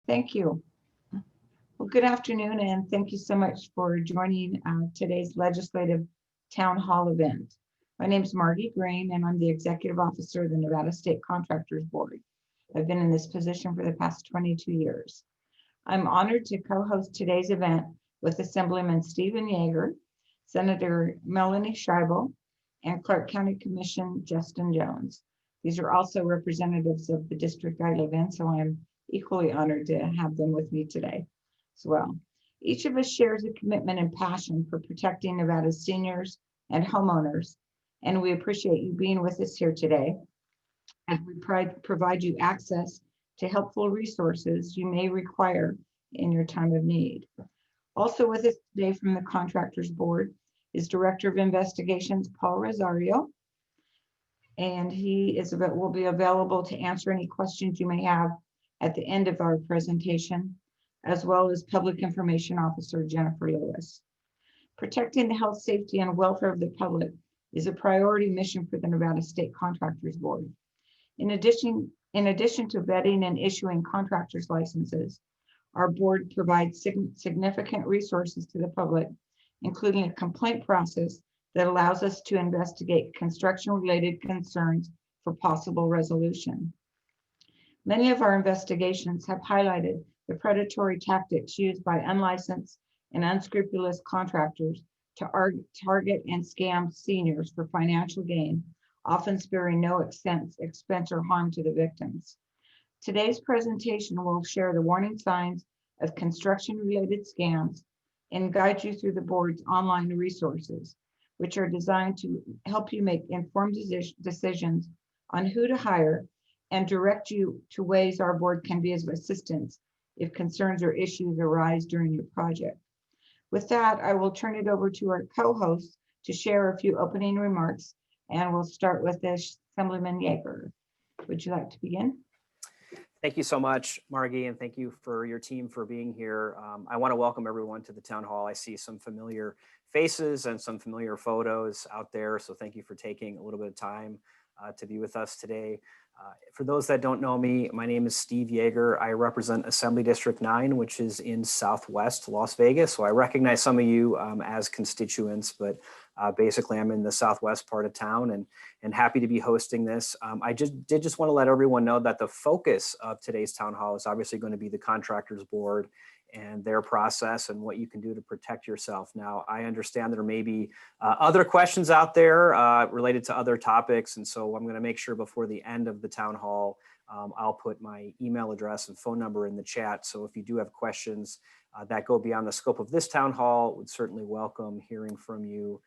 Thank you. Well, good afternoon, and thank you so much for joining today's legislative town hall event. My name is Margi Grein, and I'm the executive officer of the Nevada State Contractors Board. I've been in this position for the past 22 years. I'm honored to co-host today's event with Assemblyman Stephen Yeager, Senator Melanie Scheible, and Clark County Commission Justin Jones. These are also representatives of the district I live in, so I'm equally honored to have them with me today as well. Each of us shares a commitment and passion for protecting Nevada's seniors and homeowners, and we appreciate you being with us here today as we provide you access to helpful resources you may require in your time of need. Also with us today from the Contractors Board is Director of Investigations, Paul Rosario, and he will be available to answer any questions you may have at the end of our presentation, as well as Public Information Officer Jennifer Lewis. Protecting the health, safety, and welfare of the public is a priority mission for the Nevada State Contractors Board. In addition to vetting and issuing contractors licenses, our board provides significant resources to the public, including a complaint process that allows us to investigate construction-related concerns for possible resolution. Many of our investigations have highlighted the predatory tactics used by unlicensed and unscrupulous contractors to target and scam seniors for financial gain, often sparing no expense or harm to the victims. Today's presentation will share the warning signs of construction-related scams and guide you through the board's online resources, which are designed to help you make informed decisions on who to hire and direct you to ways our board can be of assistance if concerns or issues arise during your project. With that, I will turn it over to our co-host to share a few opening remarks, and we'll start with this, Assemblyman Yeager. Would you like to begin? Thank you so much, Margi, and thank you for your team for being here. I want to welcome everyone to the town hall. I see some familiar faces and some familiar photos out there, so thank you for taking a little bit of time to be with us today. For those that don't know me, my name is Steve Yeager. I represent Assembly District 9, which is in Southwest Las Vegas. So I recognize some of you as constituents, but basically I'm in the Southwest part of town and happy to be hosting this. I just want to let everyone know that the focus of today's town hall is obviously going to be the Contractors Board and their process and what you can do to protect yourself. Now, I understand there may be other questions out there related to other topics. And so I'm going to make sure before the end of the town hall, I'll put my email address and phone number in the chat. So if you do have questions that go beyond the scope of this town hall, would certainly welcome hearing from you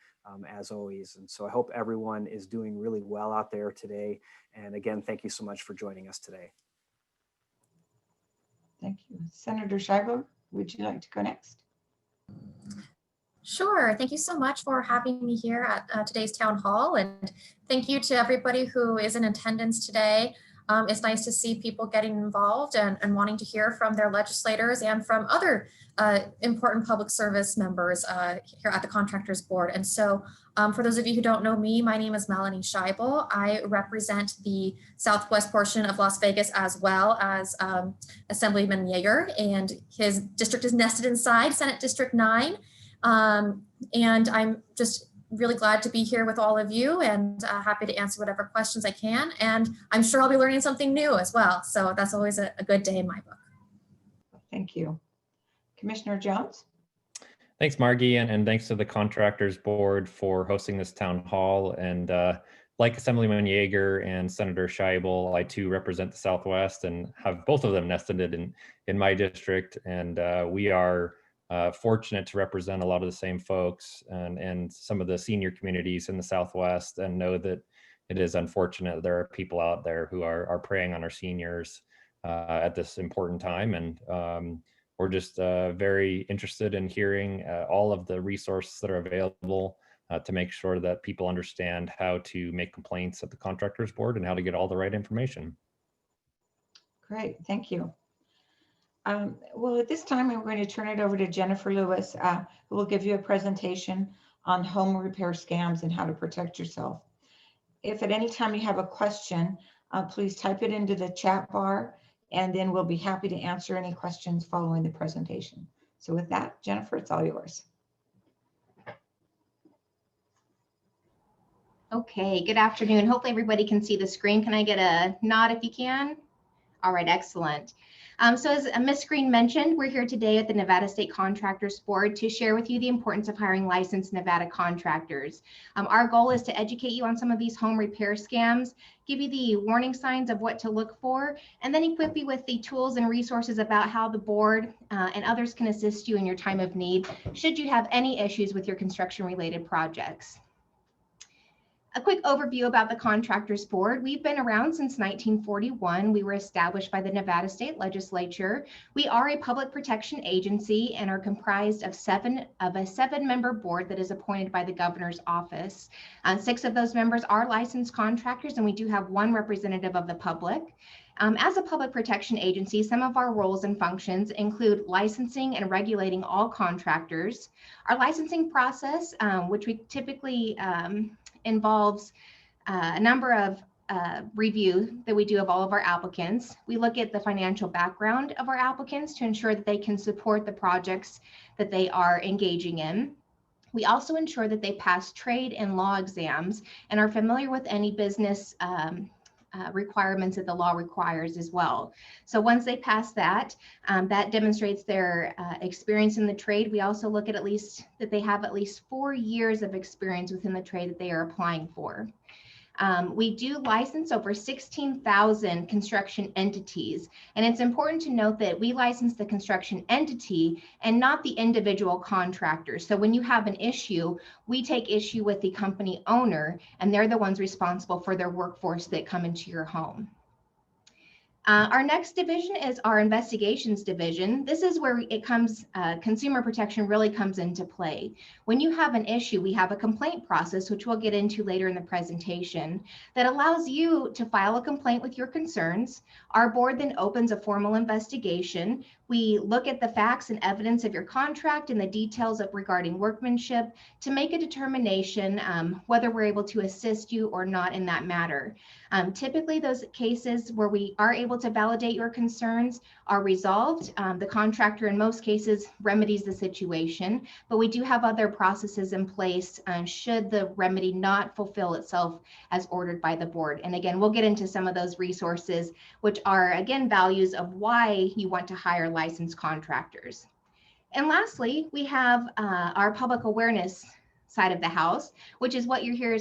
as always. And so I hope everyone is doing really well out there today. And again, thank you so much for joining us today. Thank you. Senator Scheible, would you like to go next? Sure. Thank you so much for having me here at today's town hall. And thank you to everybody who is in attendance today. It's nice to see people getting involved and wanting to hear from their legislators and from other important public service members here at the Contractors Board. And so for those of you who don't know me, my name is Melanie Scheible. I represent the southwest portion of Las Vegas as well as Assemblyman Yeager, and his district is nested inside Senate District 9. And I'm just really glad to be here with all of you and happy to answer whatever questions I can. And I'm sure I'll be learning something new as well. So that's always a good day in my book. Thank you. Commissioner Jones. Thanks, Margi, and thanks to the Contractors Board for hosting this town hall. And like Assemblyman Yeager and Senator Scheible, I too represent the Southwest and have both of them nested in my district. And we are fortunate to represent a lot of the same folks and some of the senior communities in the Southwest, and know that it is unfortunate that there are people out there who are preying on our seniors at this important time. And we're just very interested in hearing all of the resources that are available to make sure that people understand how to make complaints at the Contractors Board and how to get all the right information. Great, thank you. Well, at this time, I'm going to turn it over to Jennifer Lewis, who will give you a presentation on home repair scams and how to protect yourself. If at any time you have a question, please type it into the chat bar and then we'll be happy to answer any questions following the presentation. So with that, Jennifer, it's all yours. Okay, good afternoon. Hopefully everybody can see the screen. Can I get a nod if you can? All right, excellent. So as Ms. Grein mentioned, we're here today at the Nevada State Contractors Board to share with you the importance of hiring licensed Nevada contractors. Our goal is to educate you on some of these home repair scams, give you the warning signs of what to look for, and then equip you with the tools and resources about how the board and others can assist you in your time of need should you have any issues with your construction-related projects. A quick overview about the Contractors Board. We've been around since 1941. We were established by the Nevada State Legislature. We are a public protection agency and are comprised of a seven-member board that is appointed by the governor's office. 6 of those members are licensed contractors, and we do have 1 representative of the public. As a public protection agency, some of our roles and functions include licensing and regulating all contractors. Our licensing process, which we typically involves a number of review that we do of all of our applicants. We look at the financial background of our applicants to ensure that they can support the projects that they are engaging in. We also ensure that they pass trade and law exams and are familiar with any business requirements that the law requires as well. So once they pass that, that demonstrates their experience in the trade. We also look at least that they have at least 4 years of experience within the trade that they are applying for. We do license over 16,000 construction entities, and it's important to note that we license the construction entity and not the individual contractor. So when you have an issue, we take issue with the company owner, and they're the ones responsible for their workforce that come into your home. Our next division is our investigations division. This is where it comes, consumer protection really comes into play. When you have an issue, we have a complaint process, which we'll get into later in the presentation, that allows you to file a complaint with your concerns. Our board then opens a formal investigation. We look at the facts and evidence of your contract and the details of regarding workmanship to make a determination whether we're able to assist you or not in that matter. Typically, those cases where we are able to validate your concerns are resolved. The contractor in most cases remedies the situation, but we do have other processes in place should the remedy not fulfill itself as ordered by the board. And again, we'll get into some of those resources, which are again values of why you want to hire licensed contractors. And lastly, we have our public awareness side of the house, which is what you're here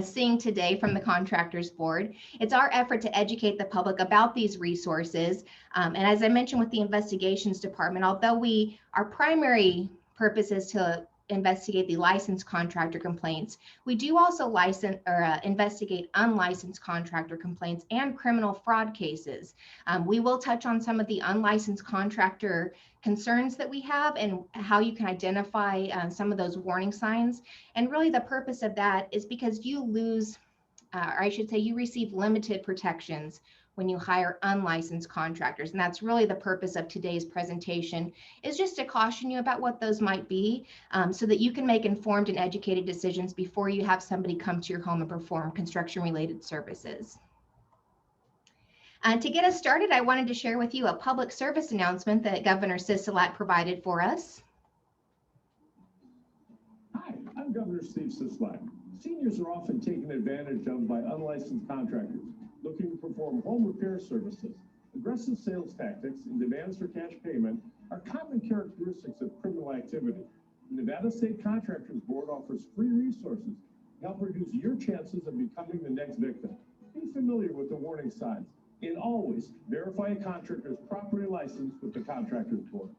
seeing today from the Contractors Board. It's our effort to educate the public about these resources. And as I mentioned with the investigations department, although our primary purpose is to investigate the licensed contractor complaints, we do also investigate unlicensed contractor complaints and criminal fraud cases. We will touch on some of the unlicensed contractor concerns that we have and how you can identify some of those warning signs. And really the purpose of that is because you lose, or I should say you receive limited protections when you hire unlicensed contractors. And that's really the purpose of today's presentation, is just to caution you about what those might be so that you can make informed and educated decisions before you have somebody come to your home and perform construction-related services. To get us started, I wanted to share with you a public service announcement that Governor Sisolak provided for us. Hi, I'm Governor Steve Sisolak. Seniors are often taken advantage of by unlicensed contractors looking to perform home repair services. Aggressive sales tactics and demands for cash payment are common characteristics of criminal activity. The Nevada State Contractors Board offers free resources to help reduce your chances of becoming the next victim. Be familiar with the warning signs and always verify a contractor's properly licensed with the Contractors Board.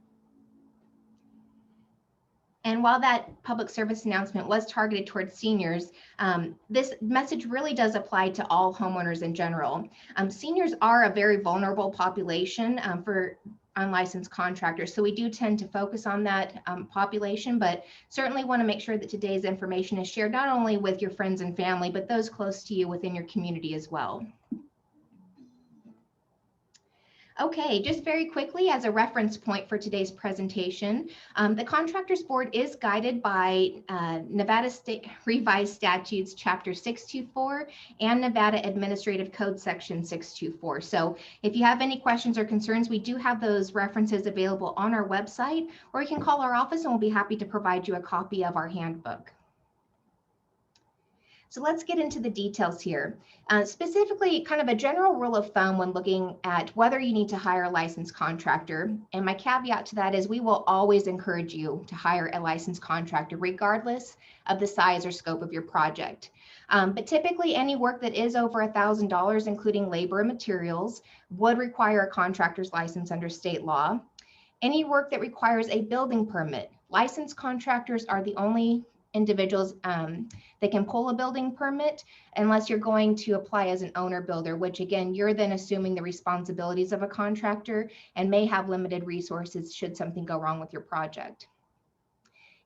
And while that public service announcement was targeted towards seniors, this message really does apply to all homeowners in general. Seniors are a very vulnerable population for unlicensed contractors, so we do tend to focus on that population, but certainly want to make sure that today's information is shared not only with your friends and family, but those close to you within your community as well. Okay, just very quickly as a reference point for today's presentation, the Contractors Board is guided by Nevada State Revised Statutes Chapter 624 and Nevada Administrative Code Section 624. So if you have any questions or concerns, we do have those references available on our website, or you can call our office and we'll be happy to provide you a copy of our handbook. So let's get into the details here. Specifically, kind of a general rule of thumb when looking at whether you need to hire a licensed contractor. And my caveat to that is we will always encourage you to hire a licensed contractor, regardless of the size or scope of your project. But typically any work that is over $1,000, including labor and materials, would require a contractor's license under state law. Any work that requires a building permit, licensed contractors are the only individuals that can pull a building permit unless you're going to apply as an owner builder, which again, you're then assuming the responsibilities of a contractor and may have limited resources should something go wrong with your project.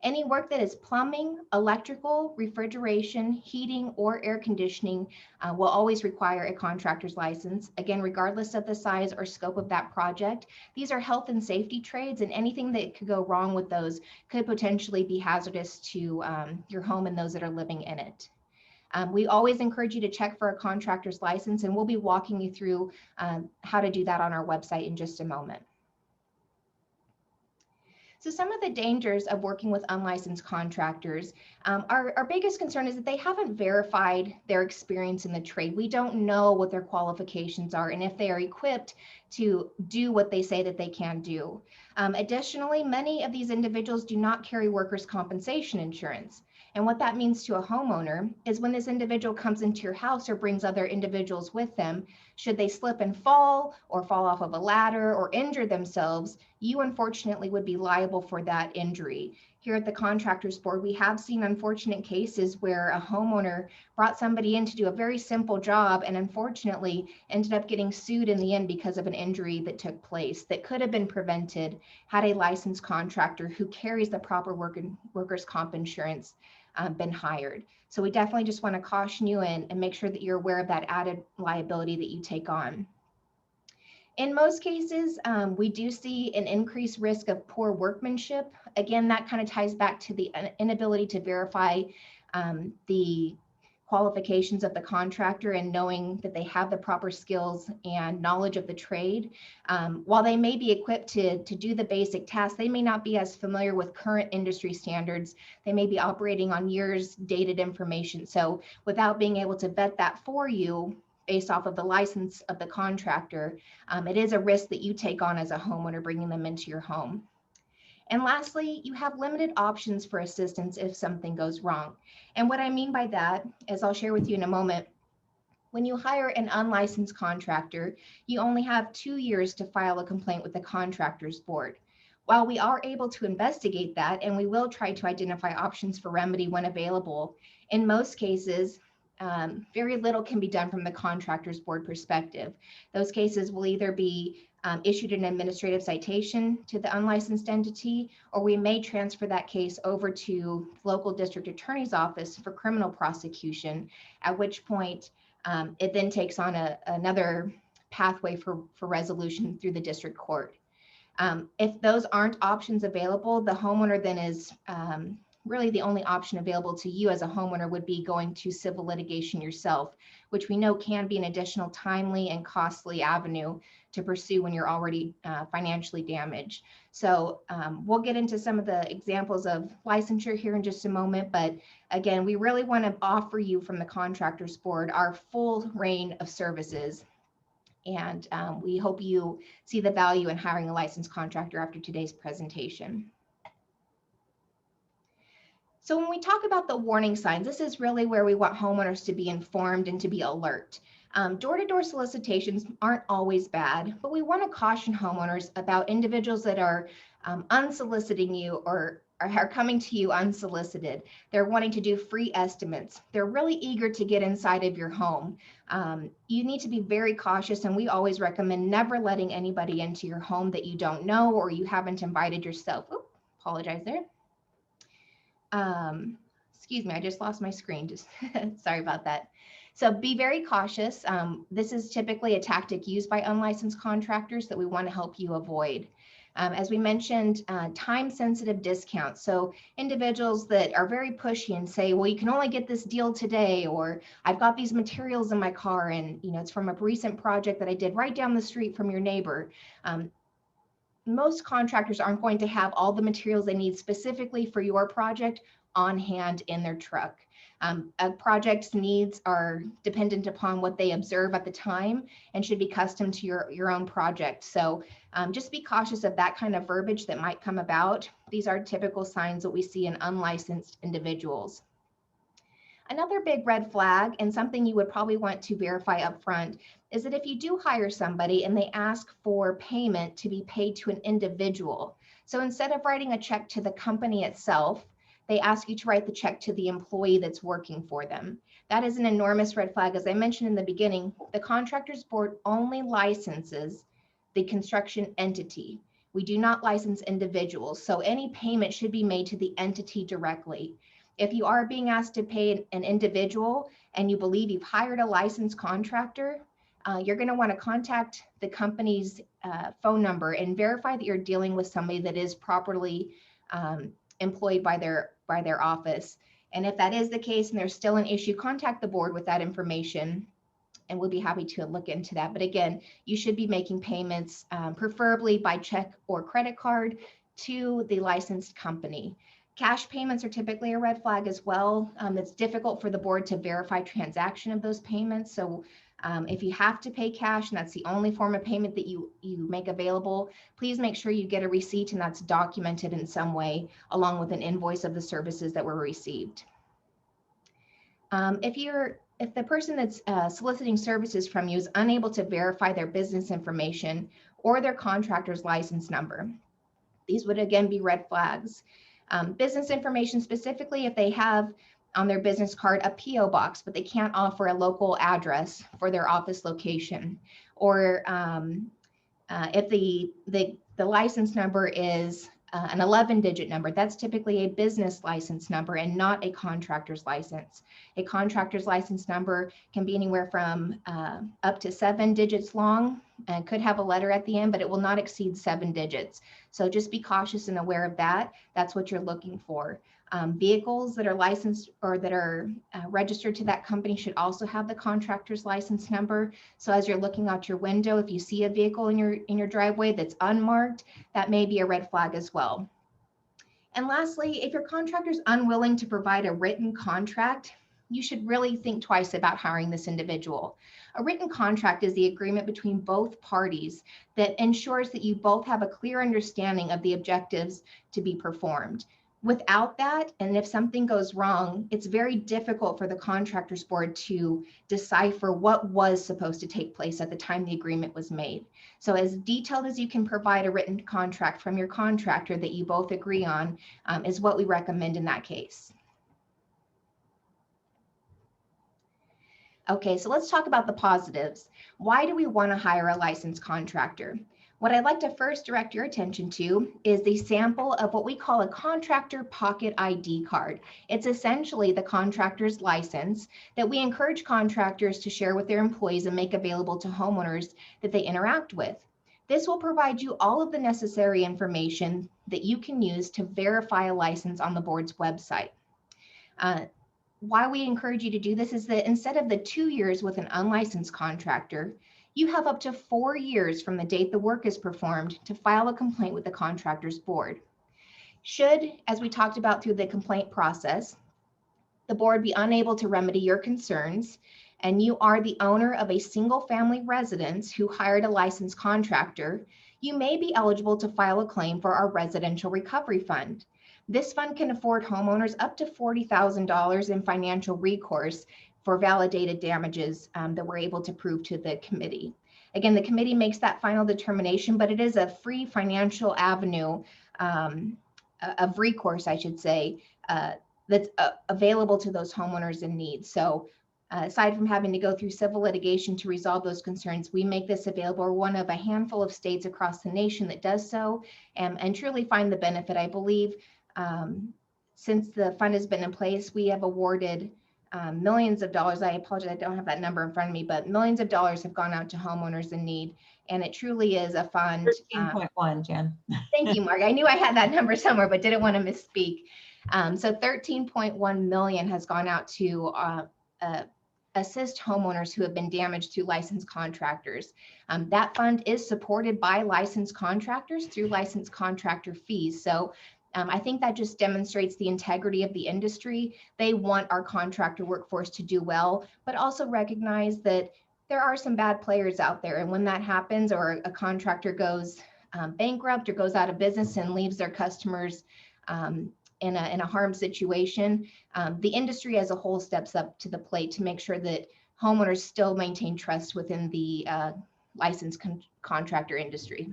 Any work that is plumbing, electrical, refrigeration, heating, or air conditioning will always require a contractor's license, again, regardless of the size or scope of that project. These are health and safety trades, and anything that could go wrong with those could potentially be hazardous to your home and those that are living in it. We always encourage you to check for a contractor's license, and we'll be walking you through how to do that on our website in just a moment. So some of the dangers of working with unlicensed contractors, our biggest concern is that they haven't verified their experience in the trade. We don't know what their qualifications are and if they are equipped to do what they say that they can do. Additionally, many of these individuals do not carry workers' compensation insurance. And what that means to a homeowner is when this individual comes into your house or brings other individuals with them, should they slip and fall or fall off of a ladder or injure themselves, you unfortunately would be liable for that injury. Here at the Contractors Board, we have seen unfortunate cases where a homeowner brought somebody in to do a very simple job and unfortunately ended up getting sued in the end because of an injury that took place that could have been prevented had a licensed contractor who carries the proper workers' comp insurance been hired. So we definitely just want to caution you and make sure that you're aware of that added liability that you take on. In most cases, we do see an increased risk of poor workmanship. Again, that kind of ties back to the inability to verify the qualifications of the contractor and knowing that they have the proper skills and knowledge of the trade. While they may be equipped to do the basic tasks, they may not be as familiar with current industry standards. They may be operating on years dated information. So without being able to vet that for you based off of the license of the contractor, it is a risk that you take on as a homeowner bringing them into your home. And lastly, you have limited options for assistance if something goes wrong. And what I mean by that, as I'll share with you in a moment, when you hire an unlicensed contractor, you only have 2 years to file a complaint with the Contractors Board. While we are able to investigate that, and we will try to identify options for remedy when available, in most cases, very little can be done from the Contractors Board perspective. Those cases will either be issued an administrative citation to the unlicensed entity, or we may transfer that case over to the local district attorney's office for criminal prosecution, at which point it then takes on another pathway for resolution through the district court. If those aren't options available, the homeowner then is really the only option available to you as a homeowner would be going to civil litigation yourself, which we know can be an additional timely and costly avenue to pursue when you're already financially damaged. So we'll get into some of the examples of licensure here in just a moment, but again, we really want to offer you from the Contractors Board our full range of services. And we hope you see the value in hiring a licensed contractor after today's presentation. So when we talk about the warning signs, this is really where we want homeowners to be informed and to be alert. Door-to-door solicitations aren't always bad, but we want to caution homeowners about individuals that are unsoliciting you or are coming to you unsolicited. They're wanting to do free estimates. They're really eager to get inside of your home. You need to be very cautious, and we always recommend never letting anybody into your home that you don't know or you haven't invited yourself. Oops, apologize there. Excuse me, I just lost my screen. Just sorry about that. So be very cautious. This is typically a tactic used by unlicensed contractors that we want to help you avoid. As we mentioned, time-sensitive discounts. So individuals that are very pushy and say, well, you can only get this deal today, or I've got these materials in my car and it's from a recent project that I did right down the street from your neighbor. Most contractors aren't going to have all the materials they need specifically for your project on hand in their truck. A project's needs are dependent upon what they observe at the time and should be custom to your own project. So just be cautious of that kind of verbiage that might come about. These are typical signs that we see in unlicensed individuals. Another big red flag, and something you would probably want to verify upfront, is that if you do hire somebody and they ask for payment to be paid to an individual, so instead of writing a check to the company itself, they ask you to write the check to the employee that's working for them. That is an enormous red flag. As I mentioned in the beginning, the Contractors Board only licenses the construction entity. We do not license individuals, so any payment should be made to the entity directly. If you are being asked to pay an individual and you believe you've hired a licensed contractor, you're going to want to contact the company's phone number and verify that you're dealing with somebody that is properly employed by their office. And if that is the case and there's still an issue, contact the board with that information and we'll be happy to look into that. But again, you should be making payments preferably by check or credit card to the licensed company. Cash payments are typically a red flag as well. It's difficult for the board to verify transaction of those payments. So if you have to pay cash and that's the only form of payment that you make available, please make sure you get a receipt and that's documented in some way along with an invoice of the services that were received. If the person that's soliciting services from you is unable to verify their business information or their contractor's license number, these would again be red flags. Business information, specifically if they have on their business card a PO box, but they can't offer a local address for their office location, or if the license number is an 11-digit number, that's typically a business license number and not a contractor's license. A contractor's license number can be anywhere from up to 7 digits long and could have a letter at the end, but it will not exceed 7 digits. So just be cautious and aware of that. That's what you're looking for. Vehicles that are licensed or that are registered to that company should also have the contractor's license number. So as you're looking out your window, if you see a vehicle in your driveway that's unmarked, that may be a red flag as well. And lastly, if your contractor is unwilling to provide a written contract, you should really think twice about hiring this individual. A written contract is the agreement between both parties that ensures that you both have a clear understanding of the objectives to be performed. Without that, and if something goes wrong, it's very difficult for the Contractors Board to decipher what was supposed to take place at the time the agreement was made. So as detailed as you can provide a written contract from your contractor that you both agree on is what we recommend in that case. Okay, so let's talk about the positives. Why do we want to hire a licensed contractor? What I'd like to first direct your attention to is the sample of what we call a contractor pocket ID card. It's essentially the contractor's license that we encourage contractors to share with their employees and make available to homeowners that they interact with. This will provide you all of the necessary information that you can use to verify a license on the board's website. Why we encourage you to do this is that instead of the 2 years with an unlicensed contractor, you have up to 4 years from the date the work is performed to file a complaint with the Contractors Board. Should, as we talked about through the complaint process, the board be unable to remedy your concerns, and you are the owner of a single-family residence who hired a licensed contractor, you may be eligible to file a claim for our Residential Recovery Fund. This fund can afford homeowners up to $40,000 in financial recourse for validated damages that we're able to prove to the committee. Again, the committee makes that final determination, but it is a free financial avenue of recourse, I should say, that's available to those homeowners in need. So aside from having to go through civil litigation to resolve those concerns, we make this available. We're one of a handful of states across the nation that does so and truly find the benefit. I believe since the fund has been in place, we have awarded millions of dollars. I apologize, I don't have that number in front of me, but millions of dollars have gone out to homeowners in need. And it truly is a fund. 13.1, Jen. Thank you, Mark. I knew I had that number somewhere, but didn't want to misspeak. So 13.1 million has gone out to assist homeowners who have been damaged through licensed contractors. That fund is supported by licensed contractors through licensed contractor fees. So I think that just demonstrates the integrity of the industry. They want our contractor workforce to do well, but also recognize that there are some bad players out there. And when that happens, or a contractor goes bankrupt or goes out of business and leaves their customers in a harm situation, the industry as a whole steps up to the plate to make sure that homeowners still maintain trust within the licensed contractor industry.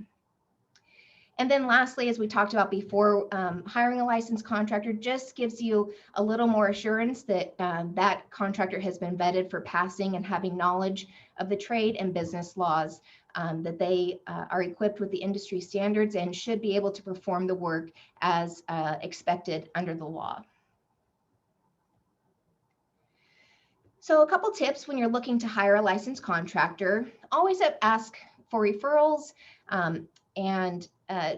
And then lastly, as we talked about before, hiring a licensed contractor just gives you a little more assurance that that contractor has been vetted for passing and having knowledge of the trade and business laws, that they are equipped with the industry standards and should be able to perform the work as expected under the law. So a couple tips when you're looking to hire a licensed contractor: always ask for referrals, and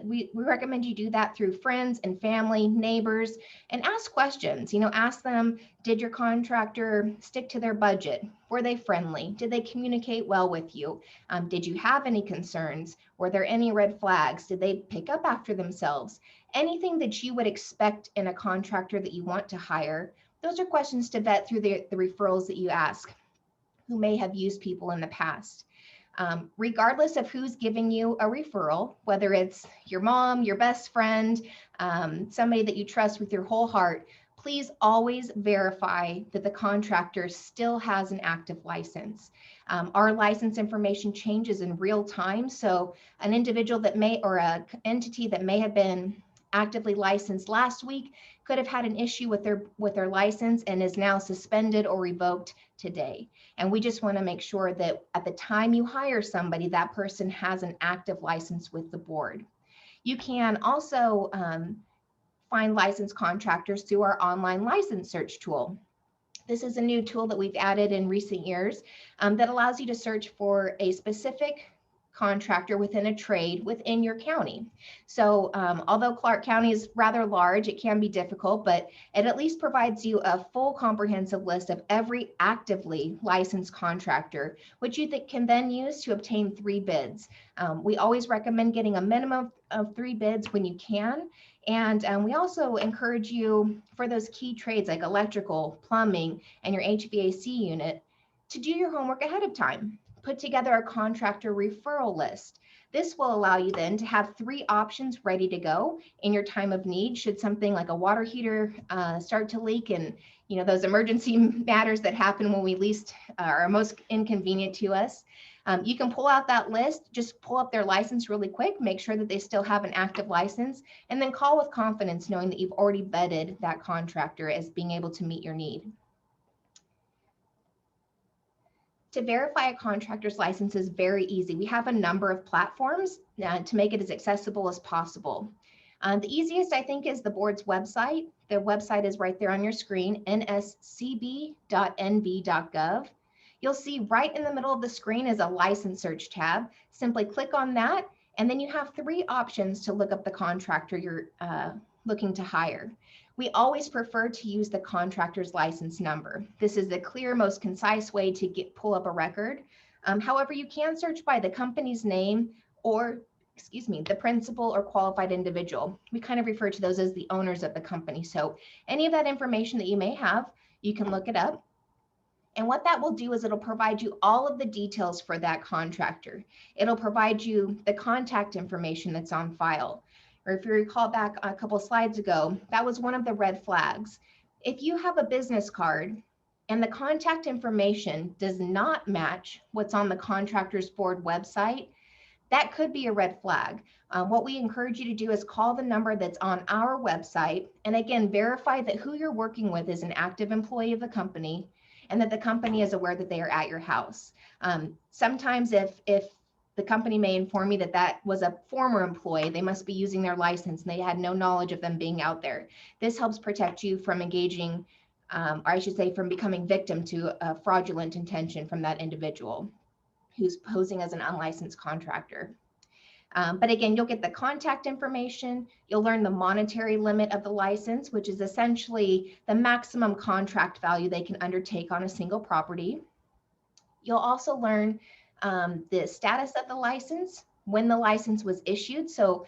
we recommend you do that through friends and family, neighbors, and ask questions. You know, ask them, did your contractor stick to their budget? Were they friendly? Did they communicate well with you? Did you have any concerns? Were there any red flags? Did they pick up after themselves? Anything that you would expect in a contractor that you want to hire, those are questions to vet through the referrals that you ask, who may have used people in the past. Regardless of who's giving you a referral, whether it's your mom, your best friend, somebody that you trust with your whole heart, please always verify that the contractor still has an active license. Our license information changes in real time, so an individual that may, or an entity that may have been actively licensed last week could have had an issue with their license and is now suspended or revoked today. And we just want to make sure that at the time you hire somebody, that person has an active license with the board. You can also find licensed contractors through our online license search tool. This is a new tool that we've added in recent years that allows you to search for a specific contractor within a trade within your county. So although Clark County is rather large, it can be difficult, but it at least provides you a full comprehensive list of every actively licensed contractor, which you can then use to obtain 3 bids. We always recommend getting a minimum of 3 bids when you can. And we also encourage you, for those key trades like electrical, plumbing, and your HVAC unit, to do your homework ahead of time. Put together a contractor referral list. This will allow you then to have 3 options ready to go in your time of need. Should something like a water heater start to leak, and you know, those emergency matters that happen when we least are most inconvenient to us, you can pull out that list, just pull up their license really quick, make sure that they still have an active license, and then call with confidence knowing that you've already vetted that contractor as being able to meet your need. To verify a contractor's license is very easy. We have a number of platforms to make it as accessible as possible. The easiest, I think, is the board's website. The website is right there on your screen, nscb.nv.gov. You'll see right in the middle of the screen is a license search tab. Simply click on that, and then you have 3 options to look up the contractor you're looking to hire. We always prefer to use the contractor's license number. This is the clear, most concise way to pull up a record. However, you can search by the company's name or, the principal or qualified individual. We kind of refer to those as the owners of the company. So any of that information that you may have, you can look it up. And what that will do is it'll provide you all of the details for that contractor. It'll provide you the contact information that's on file. Or if you recall back a couple slides ago, that was one of the red flags. If you have a business card and the contact information does not match what's on the contractor's board website, that could be a red flag. What we encourage you to do is call the number that's on our website, and again, verify that who you're working with is an active employee of the company and that the company is aware that they are at your house. Sometimes if the company may inform you that that was a former employee, they must be using their license and they had no knowledge of them being out there. This helps protect you from engaging or I should say from becoming victim to a fraudulent intention from that individual who's posing as an unlicensed contractor. But again, you'll get the contact information. You'll learn the monetary limit of the license, which is essentially the maximum contract value they can undertake on a single property. You'll also learn the status of the license, when the license was issued. So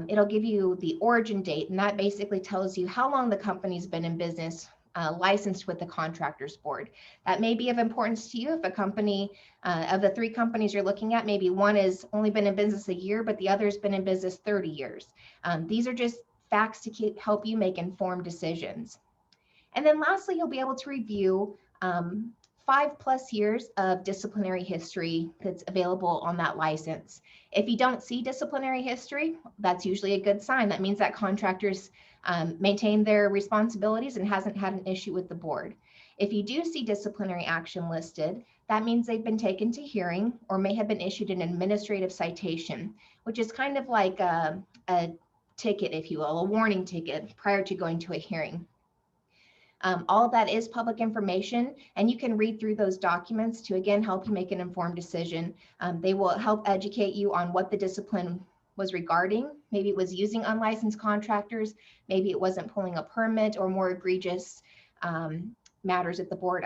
it'll give you the origin date, and that basically tells you how long the company's been in business, licensed with the Contractors Board. That may be of importance to you if a company, of the 3 companies you're looking at, maybe one has only been in business a year, but the other's been in business 30 years. These are just facts to help you make informed decisions. And then lastly, you'll be able to review 5+ years of disciplinary history that's available on that license. If you don't see disciplinary history, that's usually a good sign. That means that contractors maintain their responsibilities and hasn't had an issue with the board. If you do see disciplinary action listed, that means they've been taken to hearing or may have been issued an administrative citation, which is kind of like a ticket, if you will, a warning ticket prior to going to a hearing. All of that is public information, and you can read through those documents to, again, help you make an informed decision. They will help educate you on what the discipline was regarding. Maybe it was using unlicensed contractors, maybe it wasn't pulling a permit, or more egregious matters that the board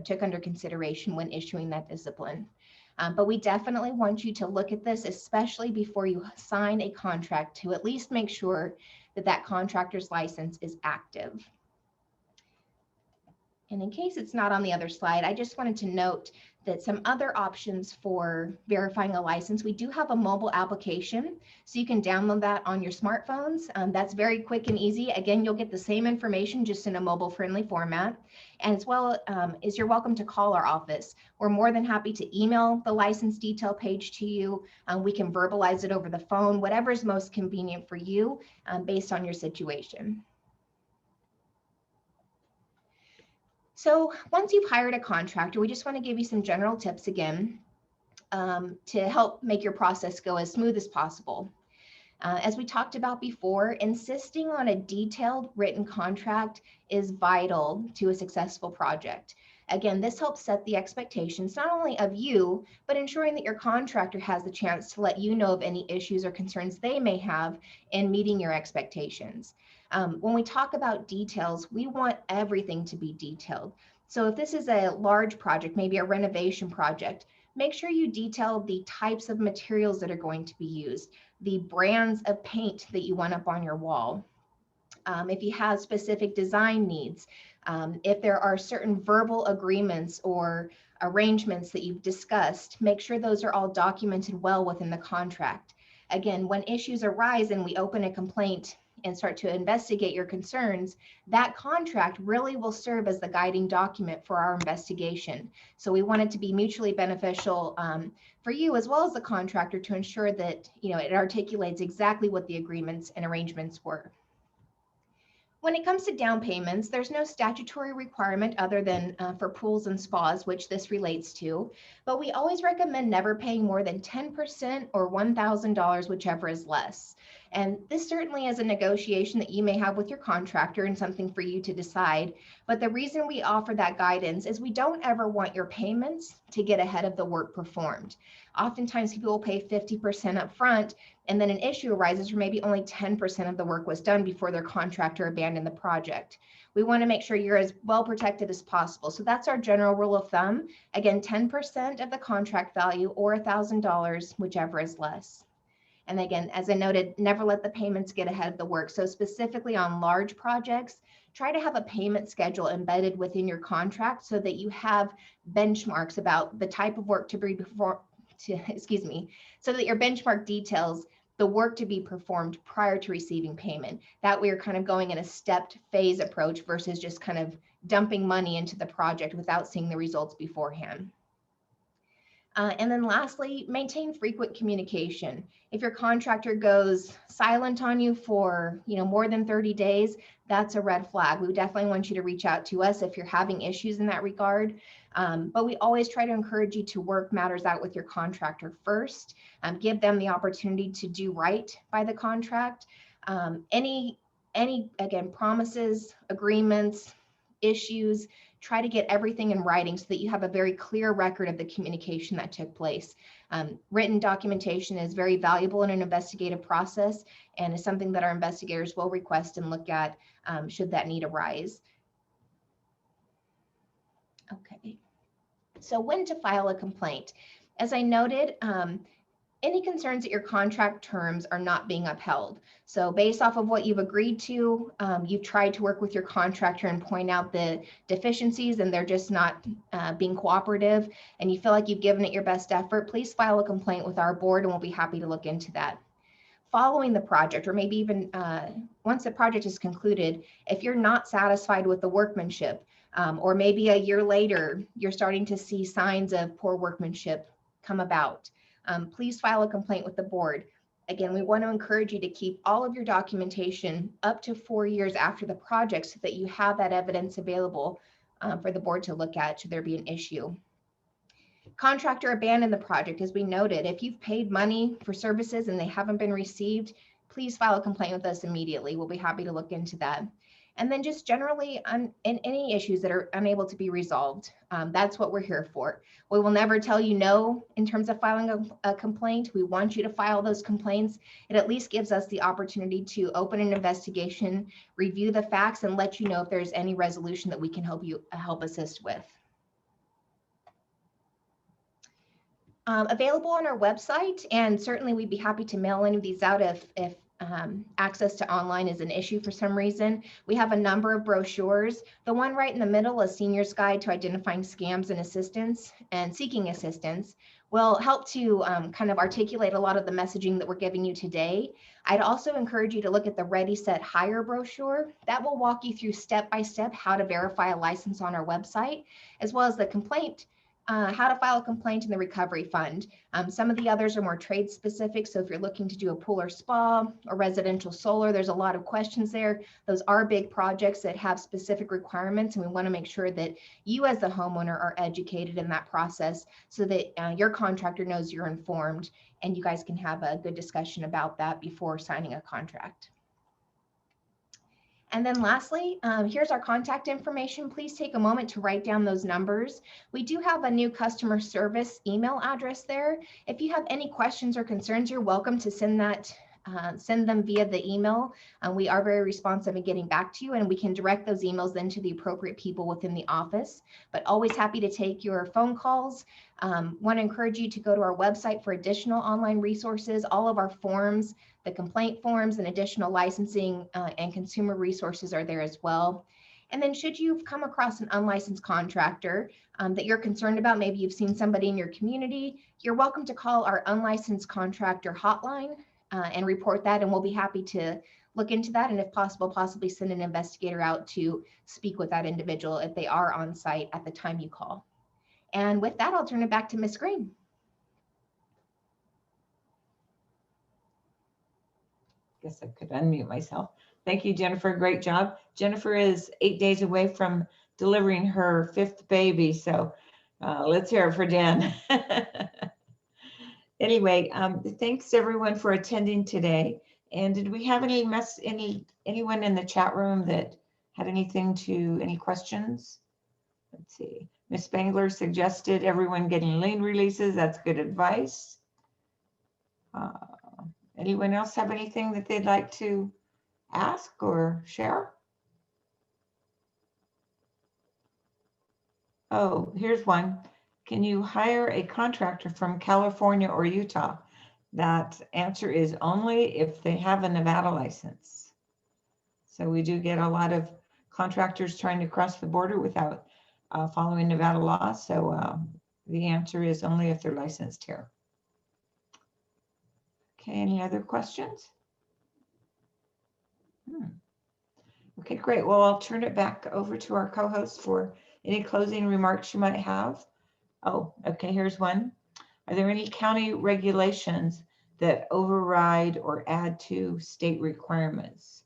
took under consideration when issuing that discipline. But we definitely want you to look at this, especially before you sign a contract, to at least make sure that that contractor's license is active. And in case it's not on the other slide, I just wanted to note that some other options for verifying a license, we do have a mobile application, so you can download that on your smartphones. That's very quick and easy. Again, you'll get the same information just in a mobile-friendly format. And as well as you're welcome to call our office. We're more than happy to email the license detail page to you. We can verbalize it over the phone, whatever is most convenient for you based on your situation. So once you've hired a contractor, we just want to give you some general tips again to help make your process go as smooth as possible. As we talked about before, insisting on a detailed written contract is vital to a successful project. Again, this helps set the expectations not only of you, but ensuring that your contractor has the chance to let you know of any issues or concerns they may have in meeting your expectations. When we talk about details, we want everything to be detailed. So if this is a large project, maybe a renovation project, make sure you detail the types of materials that are going to be used, the brands of paint that you want up on your wall. If you have specific design needs, if there are certain verbal agreements or arrangements that you've discussed, make sure those are all documented well within the contract. Again, when issues arise and we open a complaint and start to investigate your concerns, that contract really will serve as the guiding document for our investigation. So we want it to be mutually beneficial for you as well as the contractor to ensure that it articulates exactly what the agreements and arrangements were. When it comes to down payments, there's no statutory requirement other than for pools and spas, which this relates to, but we always recommend never paying more than 10% or $1,000, whichever is less. And this certainly is a negotiation that you may have with your contractor and something for you to decide. But the reason we offer that guidance is we don't ever want your payments to get ahead of the work performed. Oftentimes people will pay 50% up front, and then an issue arises where maybe only 10% of the work was done before their contractor abandoned the project. We want to make sure you're as well protected as possible. So that's our general rule of thumb. Again, 10% of the contract value or $1,000, whichever is less. And again, as I noted, never let the payments get ahead of the work. So specifically on large projects, try to have a payment schedule embedded within your contract so that you have benchmarks about the type of work to be performed, so that your benchmark details the work to be performed prior to receiving payment. That way you're kind of going in a stepped phase approach versus just kind of dumping money into the project without seeing the results beforehand. And then lastly, maintain frequent communication. If your contractor goes silent on you for more than 30 days, that's a red flag. We definitely want you to reach out to us if you're having issues in that regard. But we always try to encourage you to work matters out with your contractor first. Give them the opportunity to do right by the contract. Any again, promises, agreements, issues. Try to get everything in writing so that you have a very clear record of the communication that took place. Written documentation is very valuable in an investigative process and is something that our investigators will request and look at should that need arise. Okay, so when to file a complaint? As I noted, any concerns that your contract terms are not being upheld. So based off of what you've agreed to, you've tried to work with your contractor and point out the deficiencies and they're just not being cooperative, and you feel like you've given it your best effort, please file a complaint with our board and we'll be happy to look into that. Following the project, or maybe even once the project is concluded, if you're not satisfied with the workmanship, or maybe a year later, you're starting to see signs of poor workmanship come about, please file a complaint with the board. Again, we want to encourage you to keep all of your documentation up to 4 years after the project so that you have that evidence available for the board to look at should there be an issue. Contractor abandoned the project, as we noted. If you've paid money for services and they haven't been received, please file a complaint with us immediately. We'll be happy to look into that. And then just generally in any issues that are unable to be resolved, that's what we're here for. We will never tell you no in terms of filing a complaint. We want you to file those complaints. It at least gives us the opportunity to open an investigation, review the facts, and let you know if there's any resolution that we can help assist with. Available on our website, and certainly we'd be happy to mail any of these out if access to online is an issue for some reason. We have a number of brochures. The one right in the middle, A Senior's Guide to Identifying Scams and Assistance and Seeking Assistance, will help to kind of articulate a lot of the messaging that we're giving you today. I'd also encourage you to look at the Ready, Set, Hire brochure. That will walk you through step-by-step how to verify a license on our website, as well as the complaint, how to file a complaint in the recovery fund. Some of the others are more trade specific. So if you're looking to do a pool or spa or residential solar, there's a lot of questions there. Those are big projects that have specific requirements, and we want to make sure that you as the homeowner are educated in that process so that your contractor knows you're informed and you guys can have a good discussion about that before signing a contract. And then lastly, here's our contact information. Please take a moment to write down those numbers. We do have a new customer service email address there. If you have any questions or concerns, you're welcome to send them via the email. We are very responsive in getting back to you, and we can direct those emails then to the appropriate people within the office, but always happy to take your phone calls. Want to encourage you to go to our website for additional online resources. All of our forms, the complaint forms, and additional licensing and consumer resources are there as well. And then should you've come across an unlicensed contractor that you're concerned about, maybe you've seen somebody in your community, you're welcome to call our unlicensed contractor hotline and report that, and we'll be happy to look into that, and if possible, possibly send an investigator out to speak with that individual if they are on site at the time you call. And with that, I'll turn it back to Ms. Grein. Guess I could unmute myself. Thank you, Jennifer. Great job. Jennifer is 8 days away from delivering her 5th baby, so let's hear it for Jen. Anyway, thanks everyone for attending today. And did we have anyone in the chat room that had any questions? Let's see. Ms. Spangler suggested everyone getting lien releases. That's good advice. Anyone else have anything that they'd like to ask or share? Oh, here's one. Can you hire a contractor from California or Utah? That answer is only if they have a Nevada license. So we do get a lot of contractors trying to cross the border without following Nevada law. So the answer is only if they're licensed here. Okay, any other questions? Okay, great. Well, I'll turn it back over to our co-host for any closing remarks you might have. Oh, okay, here's one. Are there any county regulations that override or add to state requirements?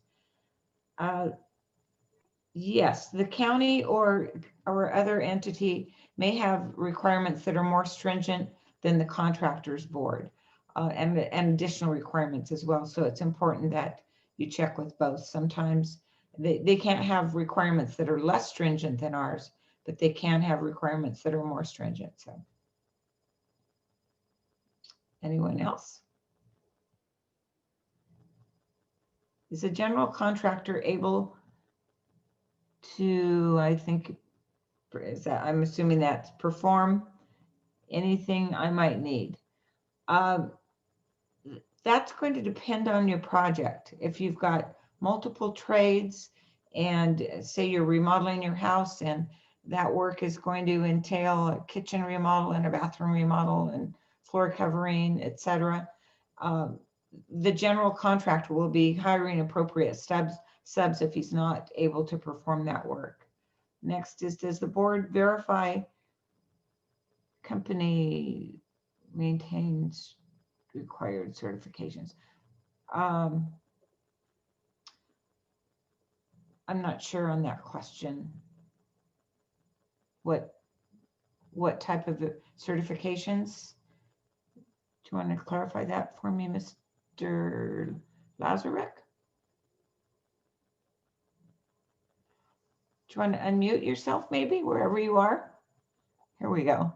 Yes, the county or other entity may have requirements that are more stringent than the contractors board and additional requirements as well. So it's important that you check with both. Sometimes they can't have requirements that are less stringent than ours, but they can have requirements that are more stringent. So anyone else? Is a general contractor able to, I think, is that, I'm assuming that's perform anything I might need? That's going to depend on your project. If you've got multiple trades and say you're remodeling your house and that work is going to entail a kitchen remodel and a bathroom remodel and floor covering, etc., the general contractor will be hiring appropriate subs if he's not able to perform that work. Next is, does the board verify company maintains required certifications? I'm not sure on that question. What type of certifications? Do you want to clarify that for me, Mr. Lazarek? Do you want to unmute yourself maybe wherever you are? Here we go.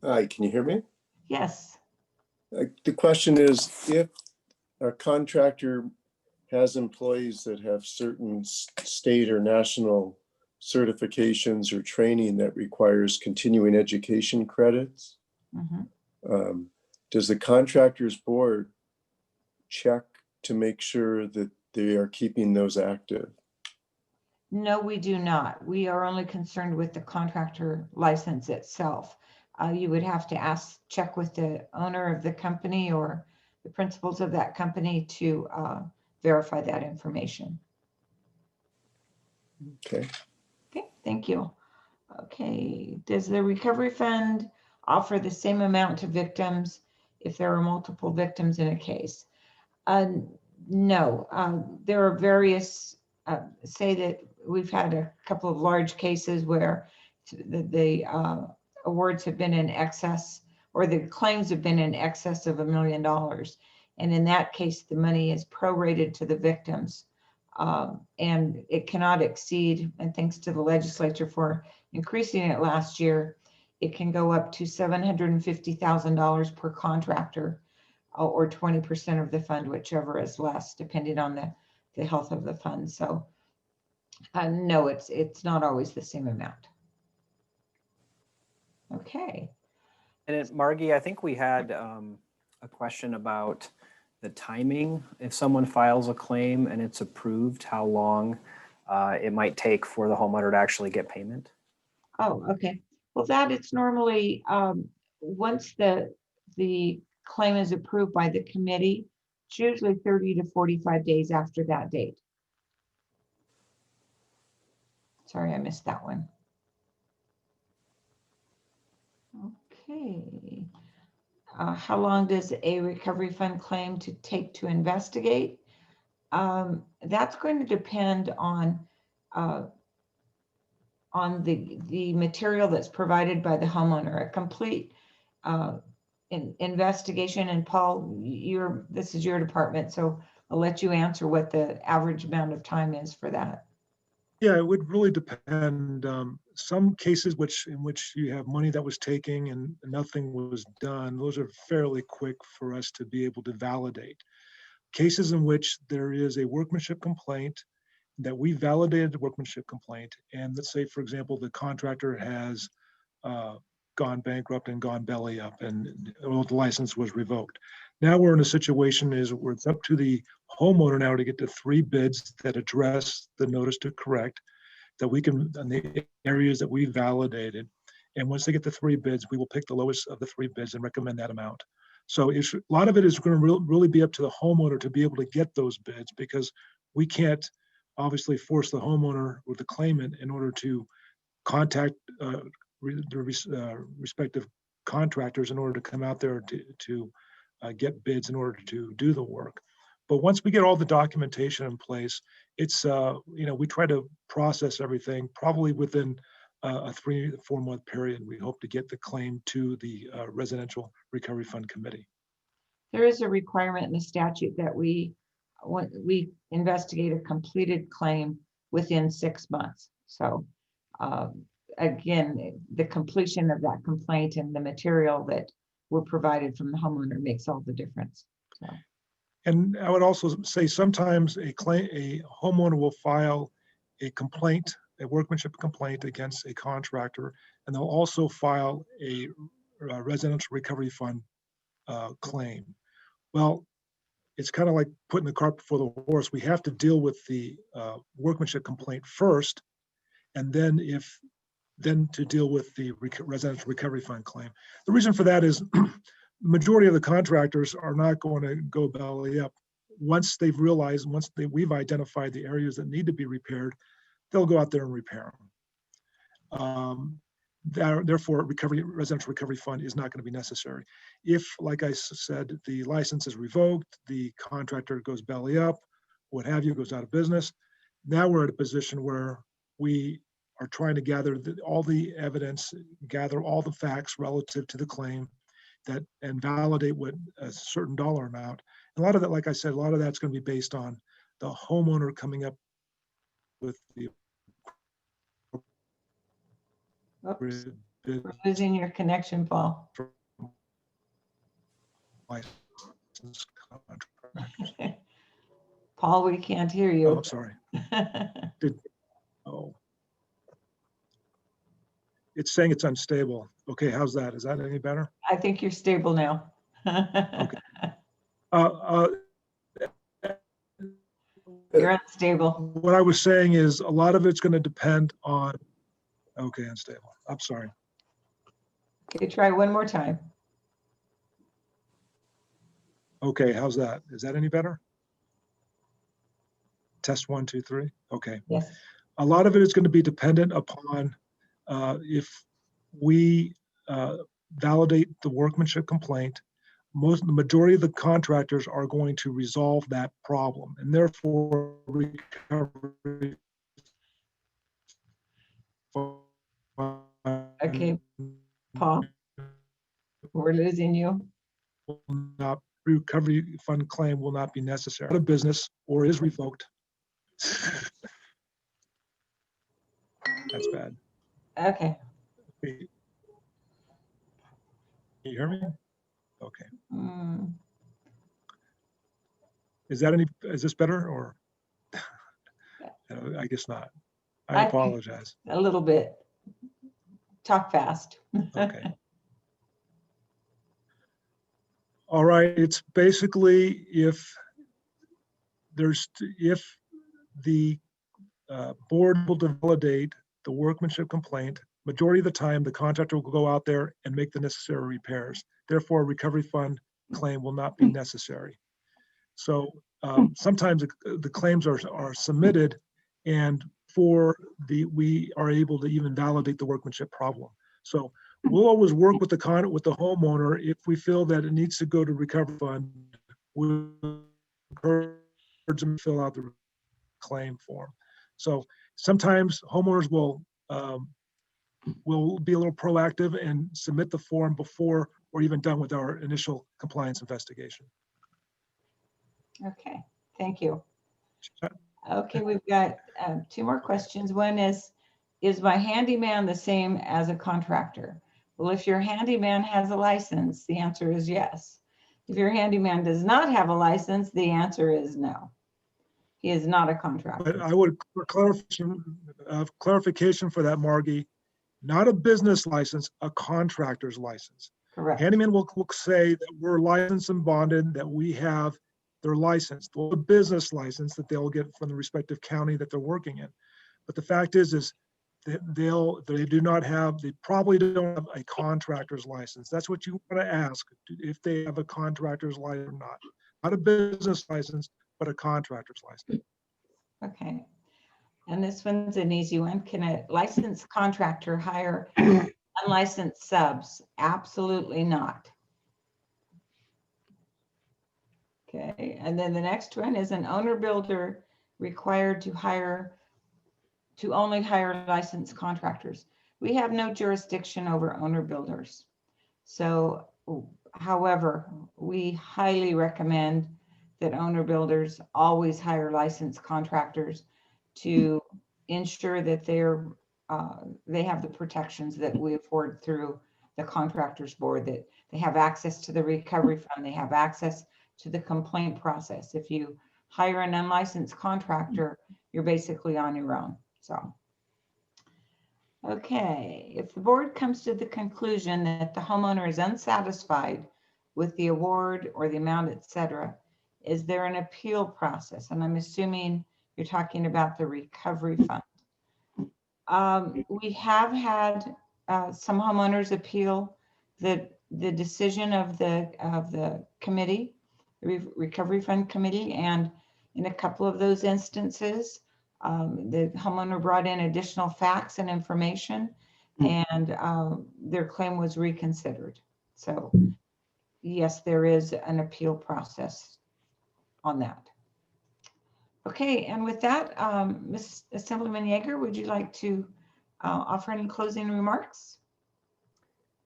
Hi, can you hear me? Yes. The question is, if a contractor has employees that have certain state or national certifications or training that requires continuing education credits, does the contractors board check to make sure that they are keeping those active? No, we do not. We are only concerned with the contractor license itself. You would have to check with the owner of the company or the principals of that company to verify that information. Okay. Okay, thank you. Okay, does the recovery fund offer the same amount to victims if there are multiple victims in a case? No, there are various, say that we've had a couple of large cases where the awards have been in excess, or the claims have been in excess of $1 million. And in that case, the money is prorated to the victims. And it cannot exceed, and thanks to the legislature for increasing it last year, it can go up to $750,000 per contractor, or 20% of the fund, whichever is less, depending on the health of the fund. So no, it's not always the same amount. Okay. And Margie, I think we had a question about the timing. If someone files a claim and it's approved, how long it might take for the homeowner to actually get payment? Oh, okay. Well, that it's normally once the claim is approved by the committee, it's usually 30 to 45 days after that date. Sorry, I missed that one. Okay. How long does a recovery fund claim take to investigate? That's going to depend on the material that's provided by the homeowner. A complete investigation, and Paul, this is your department, so I'll let you answer what the average amount of time is for that. Yeah, it would really depend. Some cases in which you have money that was taken and nothing was done, those are fairly quick for us to be able to validate. Cases in which there is a workmanship complaint, that we validated the workmanship complaint, and let's say, for example, the contractor has gone bankrupt and gone belly up, and the license was revoked. Now we're in a situation where it's up to the homeowner now to get the 3 bids that address the notice to correct, that we can, in the areas that we validated. And once they get the 3 bids, we will pick the lowest of the 3 bids and recommend that amount. So a lot of it is going to really be up to the homeowner to be able to get those bids, because we can't obviously force the homeowner or the claimant in order to contact the respective contractors in order to come out there to get bids in order to do the work. But once we get all the documentation in place, it's we try to process everything probably within a 3 to 4 month period. We hope to get the claim to the Residential Recovery Fund Committee. there is a requirement in the statute that we investigate a completed claim within 6 months. So again, the completion of that complaint and the material that were provided from the homeowner makes all the difference. So. And I would also say sometimes a homeowner will file a complaint, a workmanship complaint against a contractor, and they'll also file a residential recovery fund claim. Well, it's kind of like putting the cart before the horse. We have to deal with the workmanship complaint first, and then to deal with the residential recovery fund claim. The reason for that is the majority of the contractors are not going to go belly up. Once they've realized, we've identified the areas that need to be repaired, they'll go out there and repair them. Therefore, residential recovery fund is not going to be necessary. If, like I said, the license is revoked, the contractor goes belly up, what have you, goes out of business, now we're at a position where we are trying to gather all the evidence, gather all the facts relative to the claim, and validate what a certain dollar amount. A lot of that, like I said, a lot of that's going to be based on the homeowner coming up with the Oops, we're losing your connection, Paul. license contract. Paul, we can't hear Oh, you. I'm sorry. Oh. It's saying it's unstable. Okay, how's that? Is that any better? I think you're stable now. Okay. You're unstable. What I was saying is a lot of it's going to depend on, okay, unstable. I'm sorry. Okay, try one more time. Okay, how's that? Is that any better? Test 1, 2, 3. Okay. Yes. A lot of it is going to be dependent upon if we validate the workmanship complaint. The majority of the contractors are going to resolve that problem, and therefore recovery. Okay, Paul, we're losing you. Recovery fund claim will not be necessary. Out of business or is revoked. That's bad. Okay. Can you hear me? Okay. Mm, Is this better or? I guess not. I I think- apologize. a little bit. Talk fast. Okay. All right, it's basically if the board will validate the workmanship complaint, majority of the time, the contractor will go out there and make the necessary repairs. Therefore, a recovery fund claim will not be necessary. So sometimes the claims are submitted, and we are able to even validate the workmanship problem. So we'll always work with the homeowner. If we feel that it needs to go to recovery fund, we'll encourage them to fill out the claim form. So sometimes homeowners will be a little proactive and submit the form before we're even done with our initial compliance investigation. Okay, thank you. Okay, we've got 2 more questions. One is my handyman the same as a contractor? Well, if your handyman has a license, the answer is yes. If your handyman does not have a license, the answer is no. He is not a contractor. But I would, for clarification for that, Margie, not a business license, a contractor's license. Correct. Handyman will say that we're licensed and bonded, that we have their license, the business license that they'll get from the respective county that they're working in. But the fact is that they probably don't have a contractor's license. That's what you want to ask, if they have a contractor's license or not. Not a business license, but a contractor's license. Okay. And this one's an easy one. Can a licensed contractor hire unlicensed subs? Absolutely not. Okay, and then the next one is an owner builder required to only hire licensed contractors. We have no jurisdiction over owner builders. So However, we highly recommend that owner builders always hire licensed contractors to ensure that they have the protections that we afford through the Contractors Board, that they have access to the recovery fund, they have access to the complaint process. If you hire an unlicensed contractor, you're basically on your own. So, okay, if the board comes to the conclusion that the homeowner is unsatisfied with the award or the amount, etc., is there an appeal process? And I'm assuming you're talking about the recovery fund. We have had some homeowners appeal the decision of the committee, the recovery fund committee, and in a couple of those instances, the homeowner brought in additional facts and information, and their claim was reconsidered. So yes, there is an appeal process on that. Okay, and with that, Ms. Assemblyman Yeager, would you like to offer any closing remarks?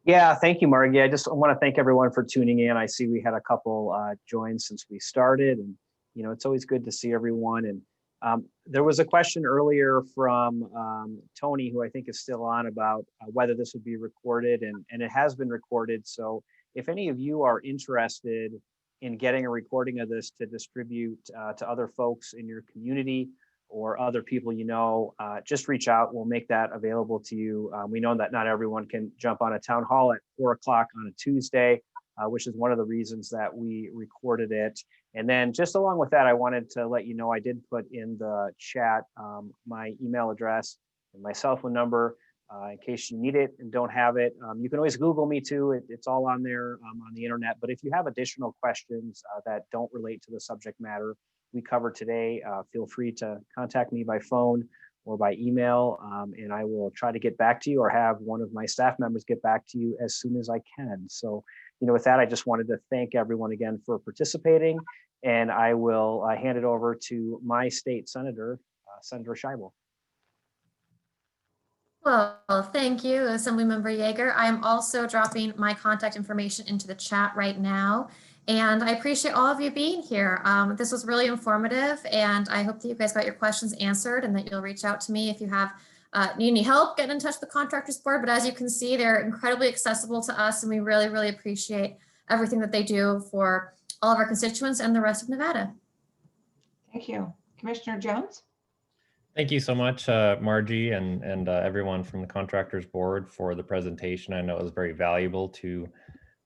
Yeah, thank you, Margie. I just want to thank everyone for tuning in. I see we had a couple join since we started, and it's always good to see everyone. And there was a question earlier from Tony, who I think is still on, about whether this would be recorded, and it has been recorded. So if any of you are interested in getting a recording of this to distribute to other folks in your community or other people just reach out. We'll make that available to you. We know that not everyone can jump on a town hall at 4 o'clock on a Tuesday, which is one of the reasons that we recorded it. And then just along with that, I wanted to let you know, I did put in the chat my email address and my cell phone number in case you need it and don't have it. You can always Google me too. It's all on there on the internet. But if you have additional questions that don't relate to the subject matter we covered today, feel free to contact me by phone or by email, and I will try to get back to you or have one of my staff members get back to you as soon as I can. So, with that, I just wanted to thank everyone again for participating, and I will hand it over to my state senator, Senator Scheible. Well, thank you, Assemblymember Yeager. I am also dropping my contact information into the chat right now. And I appreciate all of you being here. This was really informative, and I hope that you guys got your questions answered and that you'll reach out to me if you have you need help getting in touch with the Contractors Board. But as you can see, they're incredibly accessible to us, and we really, really appreciate everything that they do for all of our constituents and the rest of Nevada. Thank you. Commissioner Jones? Thank you so much, Margie, and everyone from the Contractors Board for the presentation. I know it was very valuable to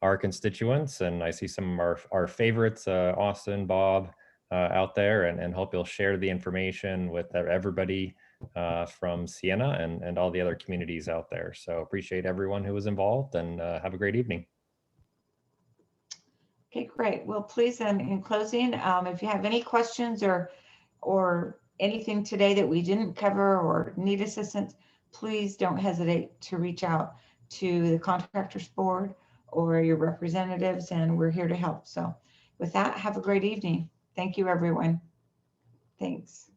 our constituents, and I see some of our favorites, Austin, Bob, out there, and hope you'll share the information with everybody from Siena and all the other communities out there. So appreciate everyone who was involved, and have a great evening. Okay, great. Well, please, in closing, if you have any questions or anything today that we didn't cover or need assistance, please don't hesitate to reach out to the Contractors Board or your representatives, and we're here to help. So with that, have a great evening. Thank you, everyone. Thanks.